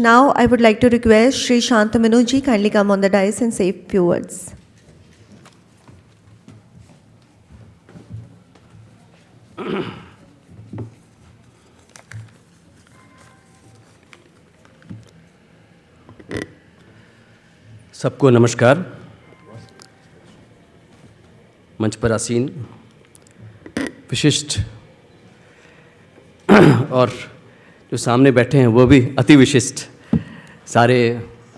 Now I would like to request Shri Shantamanu ji kindly come on the dais and say a few words. सबको नमस्कार। मंच पर आसीन विशिष्ट और जो सामने बैठे हैं वो भी अति विशिष्ट सारे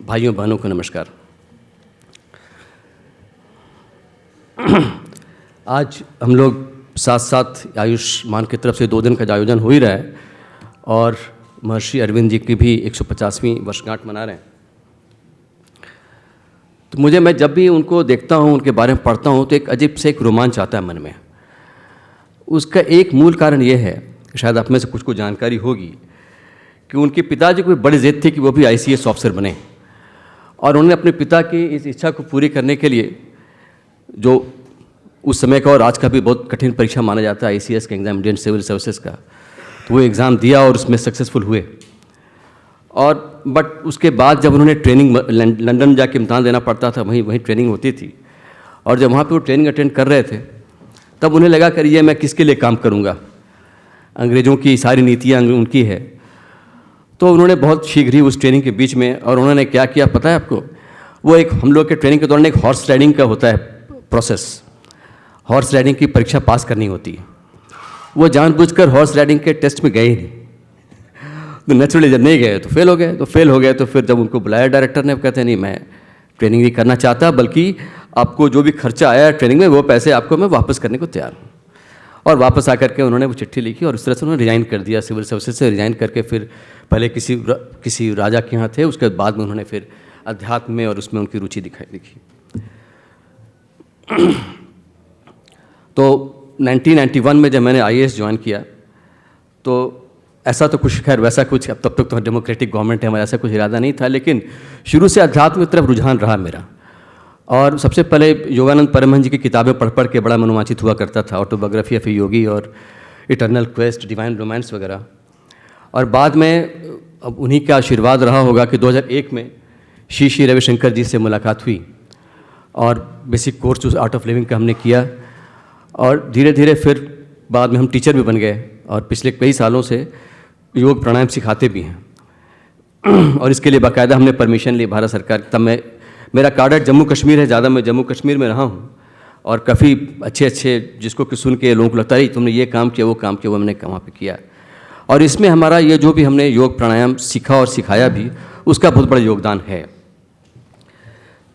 भाइयों बहनों को नमस्कार। आज हम लोग साथ साथ आयुष्मान की तरफ से 2 दिन का आयोजन हो ही रहा है और महर्षि अरविंद जी की भी 150वीं वर्षगांठ मना रहे हैं। तो मैं जब भी उनको देखता हूँ, उनके बारे में पढ़ता हूँ तो एक अजीब से एक रोमांच आता है मन में। उसका एक मूल कारण ये है, शायद आप में से कुछ को जानकारी होगी, कि उनके पिताजी को बड़ी ज़िद थी कि वो भी ICS ऑफिसर बने और उन्होंने अपने पिता की इस इच्छा को पूरी करने के लिए, जो उस समय का और आज का भी बहुत कठिन परीक्षा माना जाता है ICS का एग्ज़ाम, इंडियन सिविल सर्विसेज का, तो वो एग्ज़ाम दिया और उसमें सक्सेसफुल हुए। और बट उसके बाद जब उन्होंने ट्रेनिंग लंदन जाके इम्तहान देना पड़ता था, वहीं ट्रेनिंग होती थी, और जब वहाँ पे वो ट्रेनिंग अटेंड कर रहे थे तब उन्हें लगा कर ये मैं किसके लिए काम करूँगा, अंग्रेज़ों की सारी नीतियाँ उनकी है। तो उन्होंने बहुत शीघ्र ही उस ट्रेनिंग के बीच में, और उन्होंने क्या किया पता है आपको, वो एक हम लोग के ट्रेनिंग के दौरान एक हॉर्स राइडिंग का होता है प्रोसेस, हॉर्स राइडिंग की परीक्षा पास करनी होती है। वो जानबूझकर हॉर्स राइडिंग के टेस्ट में गए ही नहीं, तो नेचुरली जब नहीं गए तो फेल हो गए। तो फिर जब उनको बुलाया डायरेक्टर ने, कहते नहीं मैं ट्रेनिंग नहीं करना चाहता, बल्कि आपको जो भी खर्चा आया है ट्रेनिंग में वो पैसे आपको मैं वापस करने को तैयार हूँ। और वापस आकर के उन्होंने वो चिट्ठी लिखी और इस तरह से उन्होंने रिज़ाइन कर दिया, सिविल सर्विसेज से रिज़ाइन करके फिर पहले किसी राजा के यहाँ थे, उसके बाद में उन्होंने फिर अध्यात्म में और उसमें उनकी रुचि दिखी। तो 1991 में जब मैंने IAS ज्वाइन किया तो ऐसा तो कुछ, खैर वैसा कुछ, अब तब तक तो डेमोक्रेटिक गवर्नमेंट है हमारा, ऐसा कुछ इरादा नहीं था, लेकिन शुरू से अध्यात्म की तरफ रुझान रहा मेरा। और सबसे पहले योगानंद परमहंस जी की किताबें पढ़ के बड़ा मनोवांछित हुआ करता था, ऑटोबायोग्राफी ऑफ ए योगी और इटर्नल क्वेस्ट, डिवाइन रोमांस वगैरह। और बाद में अब उन्हीं का आशीर्वाद रहा होगा कि 2001 में श्री रविशंकर जी से मुलाकात हुई और बेसिक कोर्स जो आर्ट ऑफ लिविंग का हमने किया, और धीरे धीरे फिर बाद में हम टीचर भी बन गए और पिछले कई सालों से योग प्राणायाम सिखाते भी हैं। और इसके लिए बाकायदा हमने परमिशन ली भारत सरकार। तब मेरा कार्डर जम्मू कश्मीर है, ज़्यादा मैं जम्मू कश्मीर में रहा हूँ और काफ़ी अच्छे जिसको कि सुन के लोगों को लगता है तुमने ये काम किया, वो काम किया, वो हमने वहाँ पे किया। और इसमें हमारा ये जो भी हमने योग प्राणायाम सीखा और सिखाया भी, उसका बहुत बड़ा योगदान है।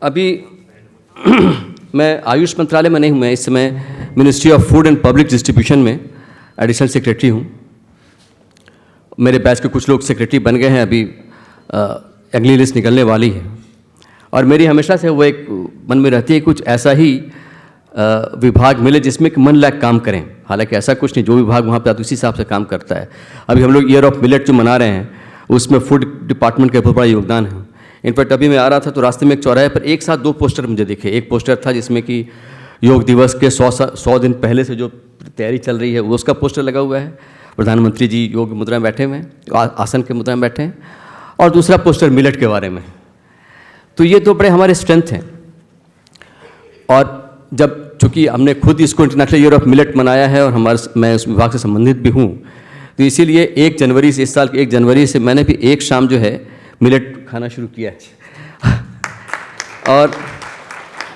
अभी मैं आयुष मंत्रालय में नहीं हूँ, मैं इस समय ministry of food and public distribution में एडिशनल सेक्रेटरी हूँ। मेरे बैच के कुछ लोग सेक्रेटरी बन गए हैं, अभी अगली लिस्ट निकलने वाली है। और मेरी हमेशा से वो एक मन में रहती है कुछ ऐसा ही विभाग मिले जिसमें कि मन लायक काम करें। हालांकि ऐसा कुछ नहीं, जो विभाग वहाँ पे आता है उसी हिसाब से काम करता है। अभी हम लोग ईयर ऑफ मिलेट जो मना रहे हैं, उसमें फूड डिपार्टमेंट का बहुत बड़ा योगदान है। इनफैक्ट अभी मैं आ रहा था तो रास्ते में एक चौराहे पर एक साथ 2 पोस्टर मुझे दिखे। एक पोस्टर था जिसमें कि योग दिवस के 100 दिन पहले से जो तैयारी चल रही है वो उसका पोस्टर लगा हुआ है, प्रधानमंत्री जी योग मुद्रा में बैठे हुए हैं, आसन के मुद्रा में बैठे हैं, और दूसरा पोस्टर मिलेट के बारे में। तो ये तो बड़े हमारे स्ट्रेंथ हैं। और जब चूँकि हमने खुद इसको इंटरनेशनल ईयर ऑफ मिलेट मनाया है और मैं उस विभाग से संबंधित भी हूँ, तो इसीलिए 1 जनवरी से, इस साल की 1 जनवरी से मैंने भी एक शाम जो है मिलेट खाना शुरू किया है। और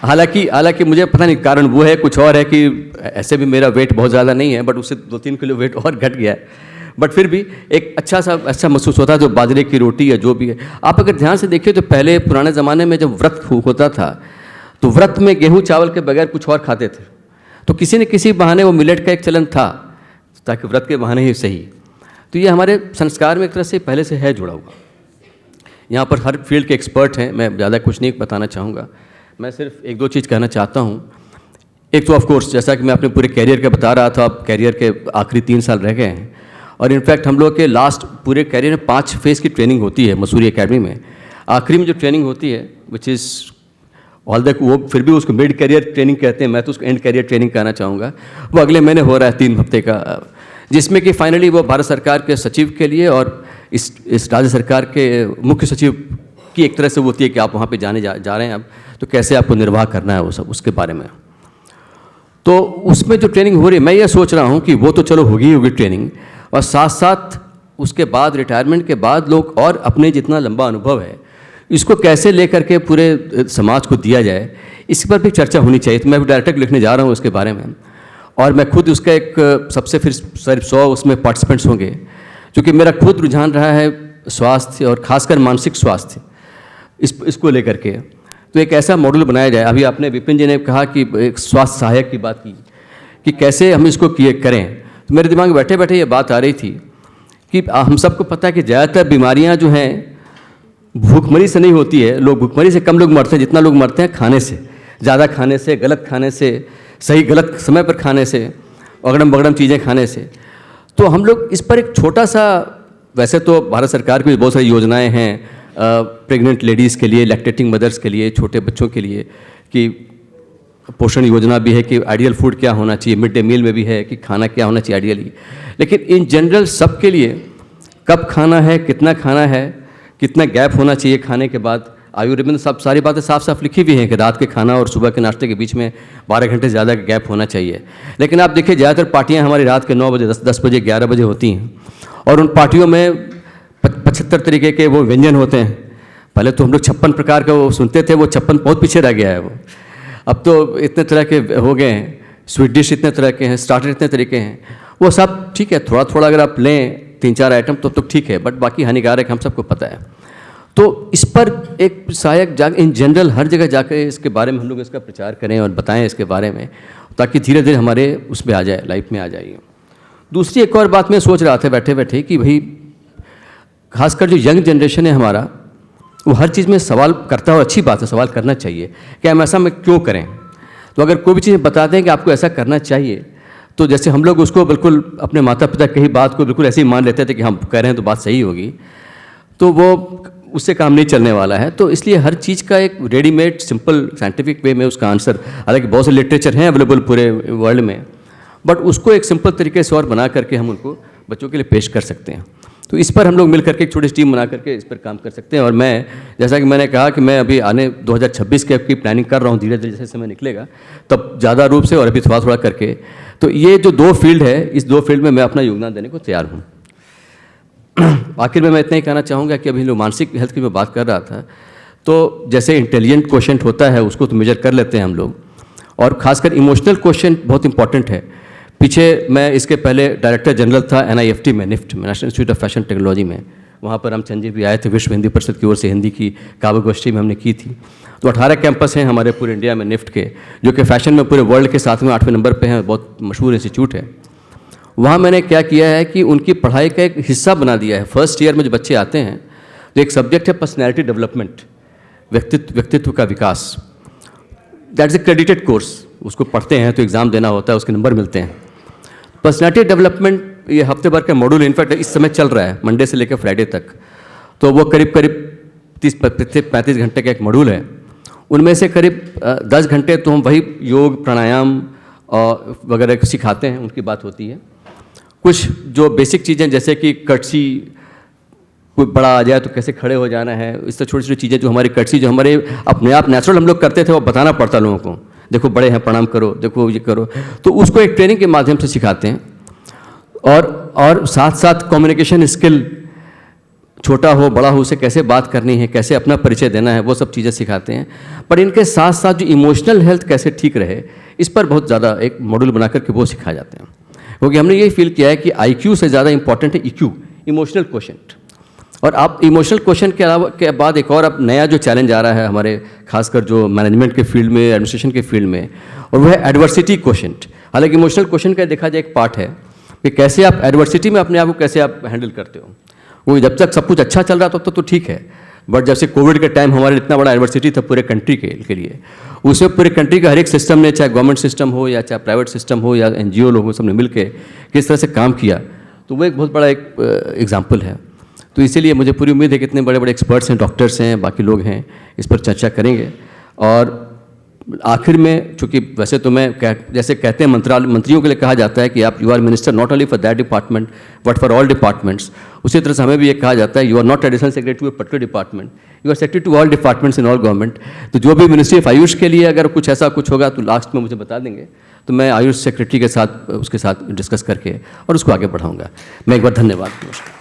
हालांकि मुझे पता नहीं कारण वो है कुछ और है कि ऐसे भी मेरा वेट बहुत ज़्यादा नहीं है, बट उससे 2-3 किलो वेट और घट गया है। बट फिर भी एक अच्छा महसूस होता है, जो बाजरे की रोटी या जो भी है। आप अगर ध्यान से देखिए तो पहले पुराने ज़माने में जब व्रत होता था तो व्रत में गेहूँ चावल के बगैर कुछ और खाते थे, तो किसी न किसी बहाने वो मिलेट का एक चलन था, ताकि व्रत के बहाने ही सही। तो ये हमारे संस्कार में एक तरह से पहले से है जुड़ा हुआ। यहाँ पर हर फील्ड के एक्सपर्ट हैं, मैं ज़्यादा कुछ नहीं बताना चाहूँगा। मैं सिर्फ 1-2 चीज़ कहना चाहता हूँ। एक तो ऑफ कोर्स जैसा कि मैं अपने पूरे कैरियर का बता रहा था, अब कैरियर के आखिरी 3 साल रह गए हैं, और इनफैक्ट हम लोग के लास्ट पूरे कैरियर में 5 फेज़ की ट्रेनिंग होती है मसूरी एकेडमी में। आखिरी में जो ट्रेनिंग होती है विच इज़ ऑल दैट, वो फिर भी उसको मिड कैरियर ट्रेनिंग कहते हैं, मैं तो उसको एंड कैरियर ट्रेनिंग कहना चाहूँगा। वो अगले महीने हो रहा है 3 हफ्ते का, जिसमें कि फाइनली वो भारत सरकार के सचिव के लिए और इस राज्य सरकार के मुख्य सचिव की एक तरह से वो होती है कि आप वहाँ पे जाने जा रहे हैं अब, तो कैसे आपको निर्वाह करना है वो सब, उसके बारे में। तो उसमें जो ट्रेनिंग हो रही है, मैं ये सोच रहा हूँ कि वो तो चलो होगी ट्रेनिंग, और साथ साथ उसके बाद रिटायरमेंट के बाद लोग और अपने जितना लंबा अनुभव है इसको कैसे लेकर के पूरे समाज को दिया जाए, इस पर भी चर्चा होनी चाहिए। तो मैं डायरेक्टर लिखने जा रहा हूँ उसके बारे में, और मैं खुद उसका एक सबसे फिर 100 उसमें पार्टिसिपेंट्स होंगे, क्योंकि मेरा खुद रुझान रहा है स्वास्थ्य और खासकर मानसिक स्वास्थ्य इसको लेकर के। तो एक ऐसा मॉडल बनाया जाए। अभी आपने विपिन जी ने कहा कि एक स्वास्थ्य सहायक की बात की कि कैसे हम इसको करें, तो मेरे दिमाग में बैठे बैठे ये बात आ रही थी कि हम सबको पता है कि ज़्यादातर बीमारियां जो हैं भूखमरी से नहीं होती है। लोग भूखमरी से कम लोग मरते हैं जितना लोग मरते हैं खाने से, ज़्यादा खाने से, गलत खाने से, सही गलत समय पर खाने से, अगड़म बगड़म चीज़ें खाने से। तो हम लोग इस पर एक छोटा सा, वैसे तो भारत सरकार की बहुत सारी योजनाएं हैं प्रेग्नेंट लेडीज़ के लिए, लैक्टेटिंग मदर्स के लिए, छोटे बच्चों के लिए, कि पोषण योजना भी है कि आइडियल फूड क्या होना चाहिए, मिड डे मील में भी है कि खाना क्या होना चाहिए आइडियली। लेकिन इन जनरल सब के लिए कब खाना है, कितना खाना है, कितना गैप होना चाहिए खाने के बाद, आयुर्वेद में सब सारी बातें साफ साफ लिखी भी हैं कि रात के खाना और सुबह के नाश्ते के बीच में 12 घंटे से ज़्यादा का गैप होना चाहिए। लेकिन आप देखिए ज़्यादातर पार्टियां हमारी रात के 9 बजे, 10 बजे, 11 बजे होती हैं, और उन पार्टियों में 75 तरीके के वो व्यंजन होते हैं। पहले तो हम लोग 56 प्रकार का वो सुनते थे, वो 56 बहुत पीछे रह गया है वो। अब तो इतने तरह के हो गए हैं, स्वीट डिश इतने तरह के हैं, स्टार्टर इतने तरीके हैं, वो सब ठीक है। थोड़ा थोड़ा अगर आप लें 3-4 आइटम तो ठीक है, बट बाकी हानिकारक हम सबको पता है। तो इस पर एक सहायक इन जनरल हर जगह जाकर इसके बारे में हम लोग इसका प्रचार करें और बताएं इसके बारे में, ताकि धीरे धीरे हमारे उसमें आ जाए, लाइफ में आ जाइए। दूसरी एक और बात मैं सोच रहा था बैठे बैठे कि भाई खासकर जो यंग जनरेशन है हमारा, वो हर चीज़ में सवाल करता है, और अच्छी बात है, सवाल करना चाहिए कि हम ऐसा में क्यों करें। तो अगर कोई भी चीज़ बताते हैं कि आपको ऐसा करना चाहिए, तो जैसे हम लोग उसको बिल्कुल अपने माता पिता कही बात को बिल्कुल ऐसे ही मान लेते थे कि हम कह रहे हैं तो बात सही होगी, तो वो उससे काम नहीं चलने वाला है। तो इसलिए हर चीज़ का एक रेडीमेड सिंपल साइंटिफिक वे में उसका आंसर, हालांकि बहुत से लिटरेचर हैं अवेलेबल पूरे वर्ल्ड में, बट उसको एक सिंपल तरीके से और बना करके हम उनको बच्चों के लिए पेश कर सकते हैं। तो इस पर हम लोग मिल करके एक छोटी सी टीम बना करके इस पर काम कर सकते हैं। और मैं, जैसा कि मैंने कहा कि मैं अभी आने 2026 के की प्लानिंग कर रहा हूँ, धीरे धीरे जैसे समय निकलेगा तब ज़्यादा रूप से और अभी थोड़ा थोड़ा करके। तो ये जो 2 फील्ड है, इस 2 फील्ड में मैं अपना योगदान देने को तैयार हूँ। आखिर में मैं इतना ही कहना चाहूँगा कि अभी लोग मानसिक हेल्थ की मैं बात कर रहा था, तो जैसे इंटेलिजेंट क्वोशेंट होता है उसको तो मेजर कर लेते हैं हम लोग, और ख़ासकर इमोशनल क्वोशेंट बहुत इंपॉर्टेंट है। पीछे मैं इसके पहले डायरेक्टर जनरल था NIFT में, निफ्ट में, national institute of fashion technology में। वहाँ पर हम चंजी भी आए थे, विश्व हिंदी परिषद की ओर से हिंदी की काव्य गोष्ठी में हमने की थी। तो 18 कैंपस हैं हमारे पूरे इंडिया में निफ्ट के, जो कि फैशन में पूरे वर्ल्ड के साथ में 8वें नंबर पे हैं, बहुत मशहूर इंस्टीट्यूट है। वहाँ मैंने क्या किया है कि उनकी पढ़ाई का एक हिस्सा बना दिया है। फर्स्ट ईयर में जो बच्चे आते हैं तो एक सब्जेक्ट है पर्सनैलिटी डेवलपमेंट, व्यक्तित्व का विकास। That is a credited course, उसको पढ़ते हैं तो एग्ज़ाम देना होता है, उसके नंबर मिलते हैं। पर्सनैलिटी डेवलपमेंट ये हफ्ते भर का मॉड्यूल इनफैक्ट इस समय चल रहा है, मंडे से लेकर फ्राइडे तक। तो वो करीब 30-35 घंटे का एक मॉड्यूल है। उनमें से करीब 10 घंटे तो हम वही योग, प्राणायाम और वगैरह सिखाते हैं, उनकी बात होती है। कुछ जो बेसिक चीज़ें जैसे कि कर्टसी, कोई बड़ा आ जाए तो कैसे खड़े हो जाना है, इस तरह छोटी छोटी चीज़ें जो हमारी कर्टसी जो हमारे अपने आप नेचुरल हम लोग करते थे, वो बताना पड़ता लोगों को, देखो बड़े हैं प्रणाम करो, देखो ये करो। तो उसको एक ट्रेनिंग के माध्यम से सिखाते हैं। और साथ साथ कम्युनिकेशन स्किल, छोटा हो बड़ा हो, उसे कैसे बात करनी है, कैसे अपना परिचय देना है, वो सब चीज़ें सिखाते हैं। पर इनके साथ साथ जो इमोशनल हेल्थ कैसे ठीक रहे, इस पर बहुत ज़्यादा एक मॉड्यूल बना करके वो सिखाए जाते हैं। क्योंकि हमने ये फील किया है कि IQ से ज़्यादा इंपॉर्टेंट है EQ, इमोशनल क्वोशेंट। और आप इमोशनल क्वोशेंट के अलावा के बाद एक और अब नया जो चैलेंज आ रहा है हमारे खासकर जो मैनेजमेंट के फील्ड में, एडमिनिस्ट्रेशन के फील्ड में, और वो है एडवर्सिटी क्वोशेंट। हालांकि इमोशनल क्वोशेंट का देखा जाए एक पार्ट है कि कैसे आप एडवर्सिटी में अपने आप को कैसे आप हैंडल करते हो। वो जब तक सब कुछ अच्छा चल रहा था तो ठीक है, बट जब से कोविड के टाइम हमारे इतना बड़ा एडवर्सिटी था पूरे कंट्री के लिए, उसमें पूरे कंट्री का हर एक सिस्टम ने, चाहे गवर्नमेंट सिस्टम हो या चाहे प्राइवेट सिस्टम हो या NGO लोगों सबने मिल के किस तरह से काम किया, तो वो एक बहुत बड़ा एक एग्जाम्पल है। तो इसीलिए मुझे पूरी उम्मीद है कि इतने बड़े बड़े एक्सपर्ट्स हैं, डॉक्टर्स हैं, बाकी लोग हैं, इस पर चर्चा करेंगे। और आखिर में, चूँकि वैसे तो मैं जैसे कहते हैं मंत्रियों के लिए कहा जाता है कि आप you are minister not only for that department but for all departments, उसी तरह से हमें भी ये कहा जाता है you are not additional secretary to a particular department, you are secretary to all departments in all government. तो जो भी मिनिस्ट्री ऑफ आयुष के लिए अगर कुछ ऐसा कुछ होगा तो लास्ट में मुझे बता देंगे, तो मैं आयुष सेक्रेटरी के साथ उसके साथ डिस्कस करके और उसको आगे बढ़ाऊँगा। मैं एक बार धन्यवाद। नमस्कार।